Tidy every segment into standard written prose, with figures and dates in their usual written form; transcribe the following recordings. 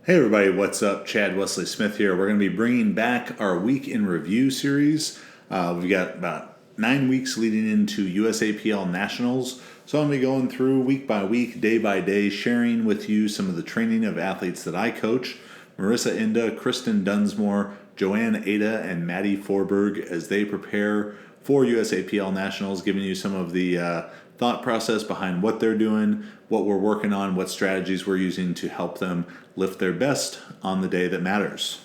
Hey everybody, what's up? Chad Wesley Smith here. We're going to be bringing back our Week in Review series. We've got about 9 weeks leading into USAPL Nationals. So I'm going to be going through week by week, day by day, sharing with you some of the training of athletes that I coach. Marisa Inda, Kristen Dunsmore, Ann Aita, and Maddy Forberg as they prepare for USAPL Nationals, giving you some of the thought process behind what they're doing, what we're working on, what strategies we're using to help them lift their best on the day that matters.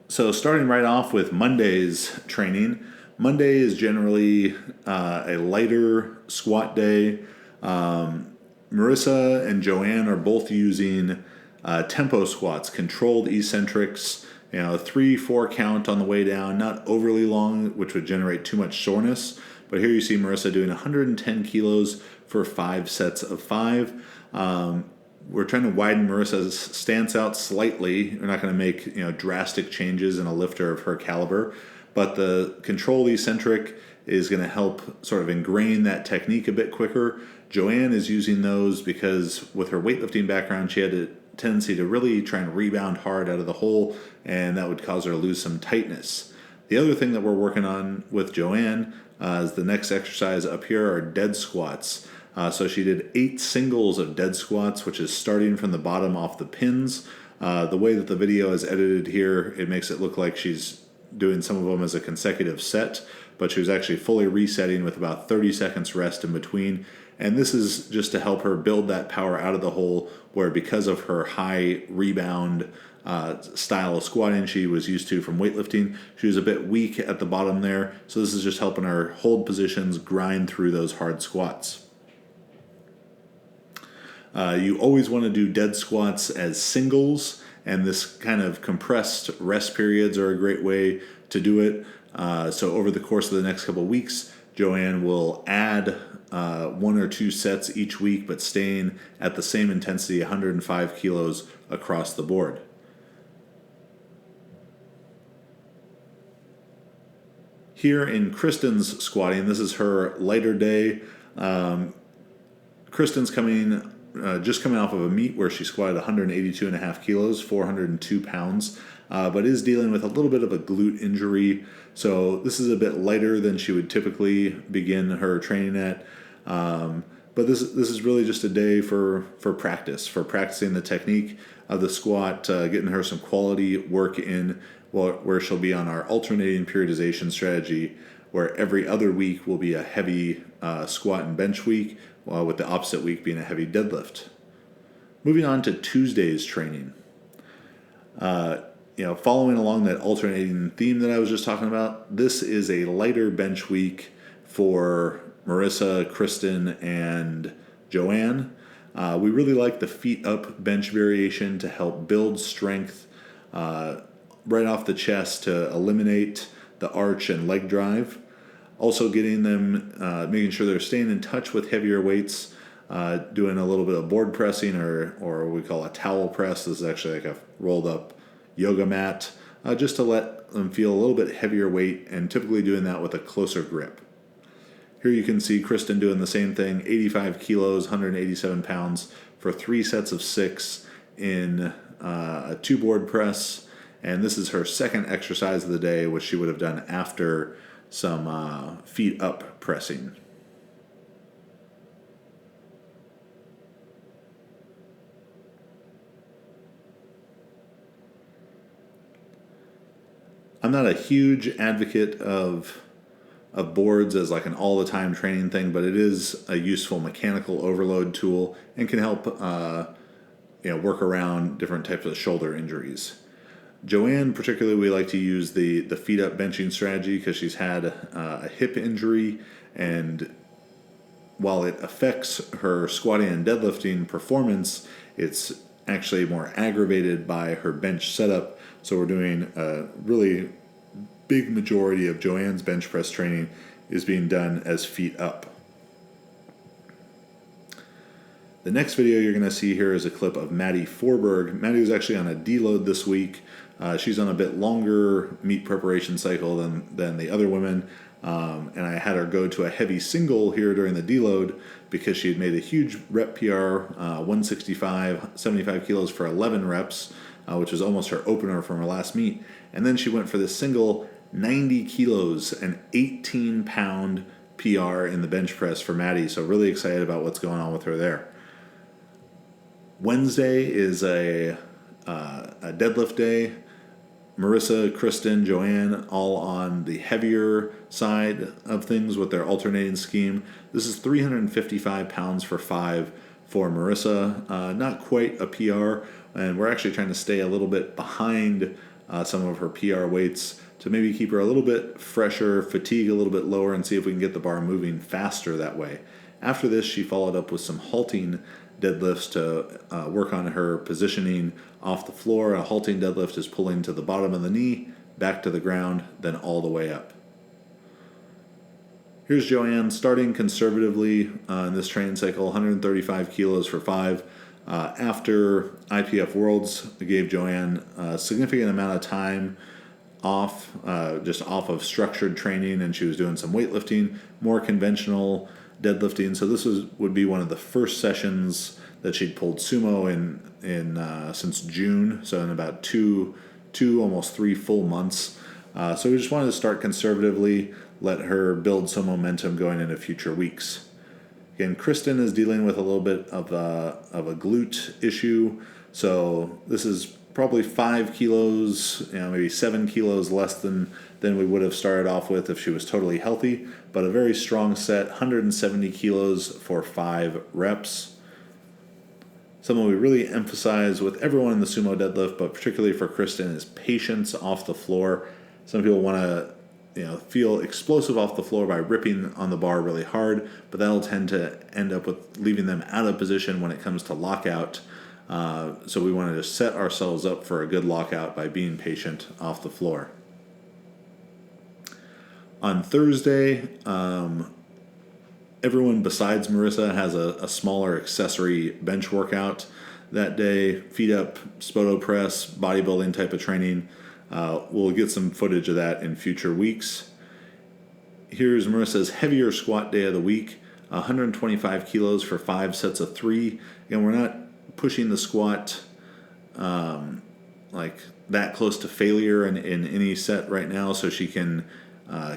So starting right off with Monday's training, Monday is generally a lighter squat day. Marisa and Joanne are both using tempo squats, controlled eccentrics, 3-4 count on the way down, not overly long, which would generate too much soreness. But here you see Marisa doing 110 kilos for 5 sets of 5. We're trying to widen Marissa's stance out slightly. We're not going to make drastic changes in a lifter of her caliber, but the control eccentric is going to help sort of ingrain that technique a bit quicker. Joanne is using those because with her weightlifting background, she had a tendency to really try and rebound hard out of the hole, and that would cause her to lose some tightness. The other thing that we're working on with Joanne is the next exercise up here are dead squats. So she did 8 singles of dead squats, which is starting from the bottom off the pins. The way that the video is edited here, it makes it look like she's doing some of them as a consecutive set, but she was actually fully resetting with about 30 seconds rest in between. And this is just to help her build that power out of the hole, where because of her high rebound style of squatting she was used to from weightlifting, she was a bit weak at the bottom there. So this is just helping her hold positions, grind through those hard squats. You always want to do dead squats as singles, and this kind of compressed rest periods are a great way to do it. So over the course of the next couple of weeks, Joanne will add 1 or 2 sets each week, but staying at the same intensity, 105 kilos across the board. Here in Kristen's squatting, this is her lighter day. Kristen's just coming off of a meet where she squatted 182.5 kilos, 402 pounds, but is dealing with a little bit of a glute injury. So this is a bit lighter than she would typically begin her training at. But this is really just a day for practice, for practicing the technique of the squat, getting her some quality work in, where she'll be on our alternating periodization strategy, where every other week will be a heavy squat and bench week, with the opposite week being a heavy deadlift. Moving on to Tuesday's training. Following along that alternating theme that I was just talking about, this is a lighter bench week for Marisa, Kristen, and Joanne. We really like the feet up bench variation to help build strength right off the chest to eliminate the arch and leg drive. Also getting them, making sure they're staying in touch with heavier weights, doing a little bit of board pressing or what we call a towel press. This is actually like a rolled up yoga mat, just to let them feel a little bit heavier weight, and typically doing that with a closer grip. Here you can see Kristen doing the same thing, 85 kilos, 187 pounds for 3 sets of 6 in a 2 board press. And this is her second exercise of the day, which she would have done after some feet up pressing. I'm not a huge advocate of boards as like an all-the-time training thing, but it is a useful mechanical overload tool and can help work around different types of shoulder injuries. Joanne, particularly, we like to use the feet up benching strategy because she's had a hip injury, and while it affects her squatting and deadlifting performance, it's actually more aggravated by her bench setup. So we're doing a really big majority of Joanne's bench press training is being done as feet up. The next video you're going to see here is a clip of Maddy Forberg. Maddy was actually on a deload this week. She's on a bit longer meet preparation cycle than the other women. And I had her go to a heavy single here during the deload because she had made a huge rep PR, 165, 75 kilos for 11 reps, which was almost her opener from her last meet. And then she went for this single 90 kilos, an 18-pound PR in the bench press for Maddy. So really excited about what's going on with her there. Wednesday is a deadlift day. Marisa, Kristen, Joanne, all on the heavier side of things with their alternating scheme. This is 355 pounds for 5 for Marisa. Not quite a PR, and we're actually trying to stay a little bit behind some of her PR weights to maybe keep her a little bit fresher, fatigue a little bit lower, and see if we can get the bar moving faster that way. After this, she followed up with some halting deadlifts to work on her positioning off the floor. A halting deadlift is pulling to the bottom of the knee, back to the ground, then all the way up. Here's Joanne starting conservatively in this training cycle, 135 kilos for 5. After IPF Worlds, I gave Joanne a significant amount of time off, just off of structured training, and she was doing some weightlifting, more conventional deadlifting. So this would be one of the first sessions that she'd pulled sumo in since June, so in about two almost 3 full months. So we just wanted to start conservatively, let her build some momentum going into future weeks. Again, Kristen is dealing with a little bit of a glute issue, so this is probably 5 kilos, maybe 7 kilos less than we would have started off with if she was totally healthy, but a very strong set, 170 kilos for 5 reps. Something we really emphasize with everyone in the sumo deadlift, but particularly for Kristen, is patience off the floor. Some people want to feel explosive off the floor by ripping on the bar really hard, but that'll tend to end up with leaving them out of position when it comes to lockout. So we wanted to set ourselves up for a good lockout by being patient off the floor. On Thursday, everyone besides Marisa has a smaller accessory bench workout that day. Feet up, spoto press, bodybuilding type of training. We'll get some footage of that in future weeks. Here's Marisa's heavier squat day of the week, 125 kilos for 5 sets of 3. Again, we're not pushing the squat like that close to failure in any set right now, so she can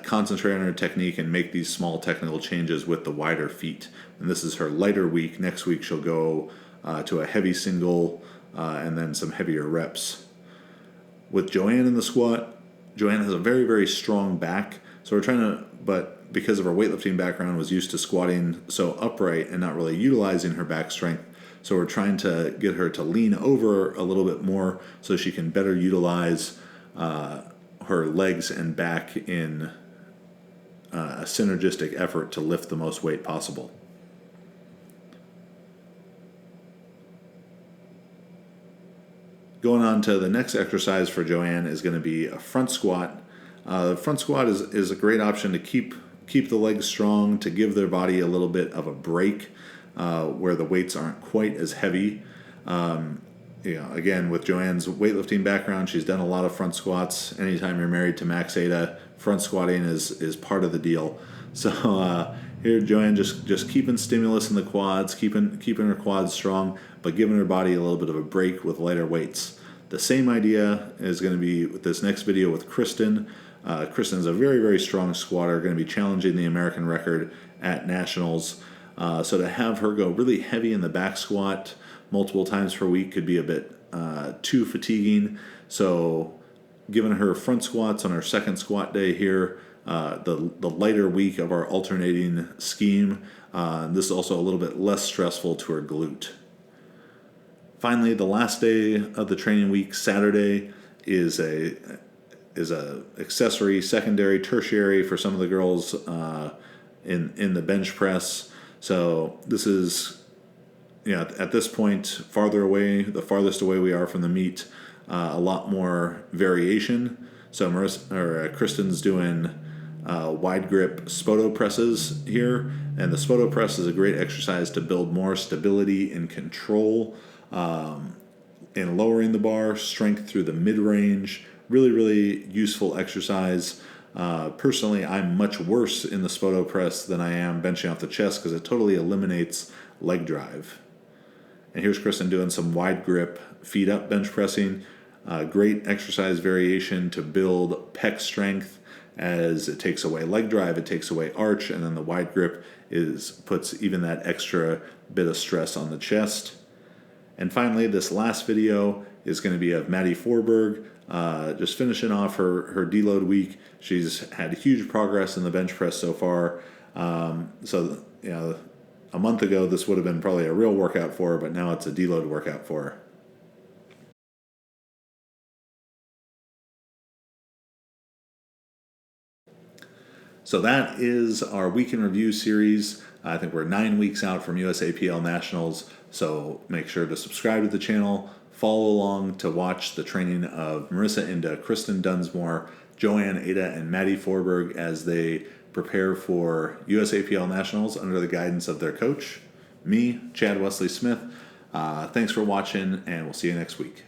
concentrate on her technique and make these small technical changes with the wider feet. And this is her lighter week. Next week she'll go to a heavy single and then some heavier reps. With Joanne in the squat, Joanne has a very, very strong back, so we're trying to, but because of her weightlifting background, was used to squatting so upright and not really utilizing her back strength. So we're trying to get her to lean over a little bit more so she can better utilize her legs and back in a synergistic effort to lift the most weight possible. Going on to the next exercise for Joanne is going to be a front squat. The front squat is a great option to keep the legs strong, to give their body a little bit of a break where the weights aren't quite as heavy. Again, with Joanne's weightlifting background, she's done a lot of front squats. Anytime you're married to Max Aita, front squatting is part of the deal. So here, Joanne just keeping stimulus in the quads, keeping her quads strong, but giving her body a little bit of a break with lighter weights. The same idea is going to be with this next video with Kristen. Kristen is a very, very strong squatter, going to be challenging the American record at Nationals. So to have her go really heavy in the back squat multiple times per week could be a bit too fatiguing. So giving her front squats on her second squat day here, the lighter week of our alternating scheme, this is also a little bit less stressful to her glute. Finally, the last day of the training week, Saturday, is a accessory, secondary, tertiary for some of the girls in the bench press. So this is, at this point, farther away, the farthest away we are from the meet, a lot more variation. So Kristen's doing wide grip spoto presses here, and the spoto press is a great exercise to build more stability and control in lowering the bar, strength through the mid-range. Really, really useful exercise. Personally, I'm much worse in the Spoto press than I am benching off the chest because it totally eliminates leg drive. And here's Kristen doing some wide grip feet up bench pressing. Great exercise variation to build pec strength as it takes away leg drive, it takes away arch, and then the wide grip puts even that extra bit of stress on the chest. And finally, this last video is going to be of Maddy Forberg, just finishing off her deload week. She's had huge progress in the bench press so far. So, a month ago, this would have been probably a real workout for her, but now it's a deload workout for her. So that is our week in review series. I think we're 9 weeks out from USAPL Nationals, so make sure to subscribe to the channel, follow along to watch the training of Marisa Inda, Kristen Dunsmore, Ann Aita, and Maddy Forberg as they prepare for USAPL Nationals under the guidance of their coach, me, Chad Wesley Smith. Thanks for watching, and we'll see you next week.